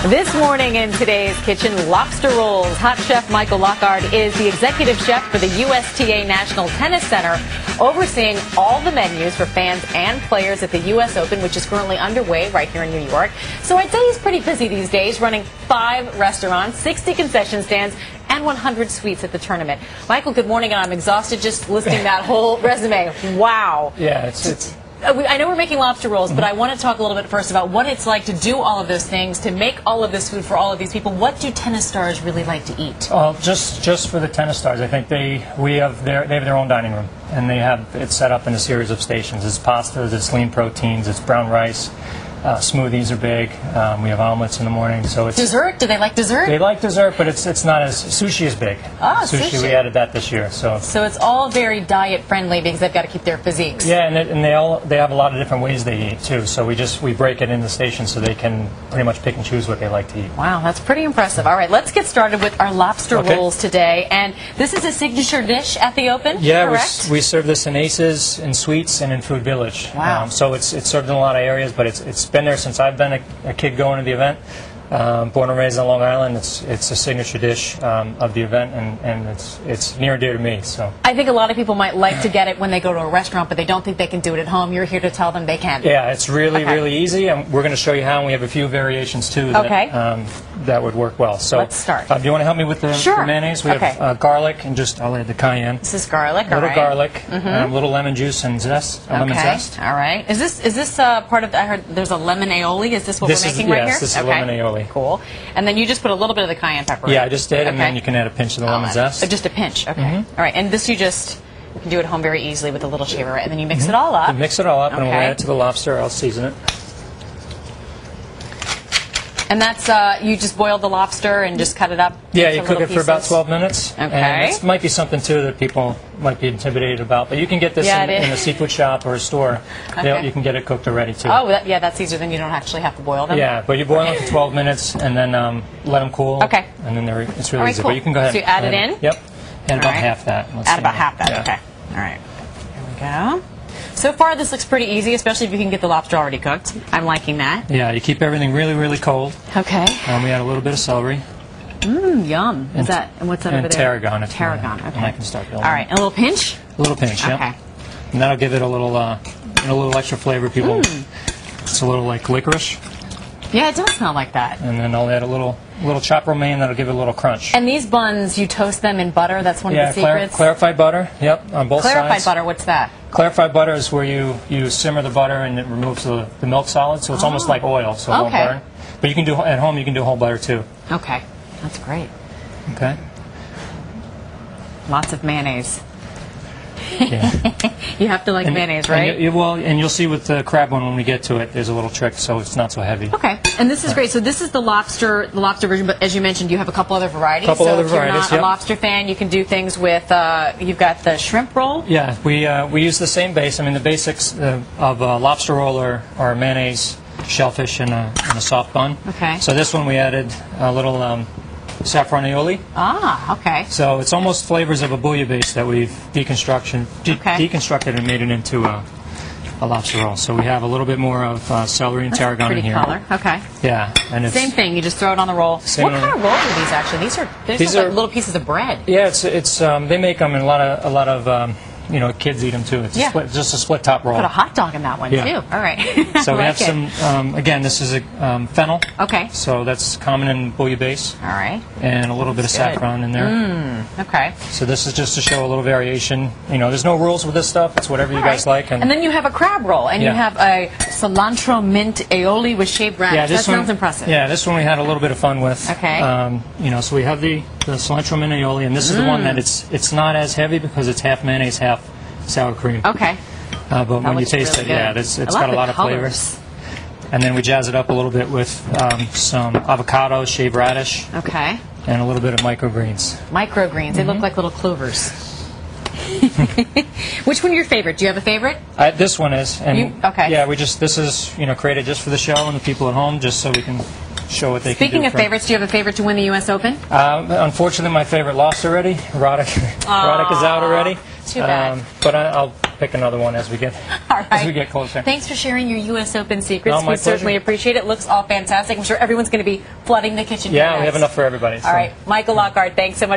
This morning in today's kitchen, lobster rolls. Hot chef Michael Lockard is the executive chef for the USTA National Tennis Center, overseeing all the menus for fans and players at the U.S. Open, which is currently underway right here in New York. So I'd say he's pretty busy these days, running 5 restaurants, 60 concession stands, and 100 suites at the tournament. Michael, good morning, and I'm exhausted just listing that whole resume. Wow. Yeah, it's I know we're making lobster rolls, but I want to talk a little bit first about what it's like to do all of those things, to make all of this food for all of these people. What do tennis stars really like to eat? well, just for the tennis stars, I think they have their own dining room, and they have it set up in a series of stations. It's pastas, it's lean proteins, it's brown rice. Smoothies are big. We have omelets in the morning. So it's dessert? Do they like dessert? They like dessert, but it's not as sushi is big. Ah, sushi. We added that this year. So it's all very diet friendly because they've got to keep their physiques. Yeah, and they have a lot of different ways they eat too. So we break it into stations so they can pretty much pick and choose what they like to eat. Wow, that's pretty impressive. All right, let's get started with our lobster rolls today. And this is a signature dish at the Open. Yeah, correct? we serve this in Aces, in Suites, and in Food Village. Wow. So it's served in a lot of areas, but it's been there since I've been a kid going to the event. Born and raised on Long Island, it's a signature dish of the event, and it's near and dear to me. So I think a lot of people might like to get it when they go to a restaurant, but they don't think they can do it at home. You're here to tell them they can. Yeah, it's really easy, and we're going to show you how. And we have a few variations too that would work well. So let's start. Do you want to help me with the mayonnaise? We have garlic, and I'll add the cayenne. This is garlic. A little garlic, a little lemon juice and zest. Lemon zest. All right. Is this part of? I heard there's a lemon aioli. Is this what we're making right here? Yes, this is lemon aioli. Cool. And then you just put a little bit of the cayenne pepper. Yeah, I just did, and then you can add a pinch of the lemon zest. Just a pinch. Okay. All right. And this you can do at home very easily with a little shaver, and then you mix it all up. You mix it all up, and we'll add it to the lobster. I'll season it. And that's, you just boil the lobster and just cut it up? Yeah, you cook it for about 12 minutes. Okay. And this might be something, too, that people might be intimidated about. But you can get this in a seafood shop or a store. You can get it cooked already, too. Oh, that's easier. Then you don't actually have to boil them? Yeah, but you boil them for 12 minutes and then let them cool. Okay. And then it's really easy. Cool. But you can go ahead. So you add it in? Yep. Add about half that. Add about half that. Okay. All right. Here we go. So far, this looks pretty easy, especially if you can get the lobster already cooked. I'm liking that. Yeah, you keep everything really cold. Okay. And we add a little bit of celery. Yum. And what's that over there? Tarragon. Tarragon. Okay. And I can start building. All right. And a little pinch? A little pinch, yeah. Okay. And that'll give it a little extra flavor. People, it's a little like licorice. Yeah, it does smell like that. And then I'll add a little chopped romaine that'll give it a little crunch. And these buns, you toast them in butter. That's one of the secrets. Clarified butter. Yep, on both sides. Clarified butter. What's that? Clarified butter is where you simmer the butter and it removes the milk solid, so it's almost like oil, so it won't burn. But you can do at home. You can do whole butter too. Okay, that's great. Okay. Lots of mayonnaise. Yeah. You have to like mayonnaise, right? And you'll see with the crab one when we get to it, there's a little trick, so it's not so heavy. Okay, and this is great. So this is the lobster version, but as you mentioned, you have a couple other varieties. If you're not a lobster fan, you can do things with. You've got the shrimp roll. Yeah, we use the same base. I mean, the basics of a lobster roll are mayonnaise, shellfish, and a soft bun. Okay. So this one we added a little. Saffron aioli. Ah, okay. So it's almost flavors of a bouillabaisse that we've deconstructed and made it into a lobster roll. So we have a little bit more of celery and tarragon in here. Color. Okay. Yeah, and it's same thing. You just throw it on the roll. What kind of rolls are these actually? These are like little pieces of bread. Yeah, it's they make them in a lot of kids eat them too. It's just a split top roll. Put a hot dog in that one too. All right. So we have some. Again, this is a fennel. Okay. So that's common in bouillabaisse. All right. And a little bit of saffron in there. Okay. So this is just to show a little variation. There's no rules with this stuff. It's whatever you guys like. And then you have a crab roll, and you have a cilantro mint aioli with shaved radish. Yeah, that sounds impressive. Yeah, this one we had a little bit of fun with. Okay. So we have the cilantro mint aioli, and this is the one that it's not as heavy because it's half mayonnaise, half sour cream. Okay. But when you taste it, it's got a lot of flavors. And then we jazz it up a little bit with some avocado, shaved radish. Okay. And a little bit of microgreens. Microgreens. They look like little clovers. Which one is your favorite? Do you have a favorite? This one is. And Yeah, this is created just for the show and the people at home, just so we can show what they can do. Speaking of favorites, do you have a favorite to win the U.S. Open? Unfortunately, my favorite lost already. Roddick is out already. Too bad. But I'll pick another one as we get All right. as we get closer. Thanks for sharing your U.S. Open secrets. Oh, my We certainly pleasure. appreciate it. Looks all fantastic. I'm sure everyone's going to be flooding the kitchen. Yeah, here we have next. enough for everybody. All so. right, Michael Lockard, thanks so much.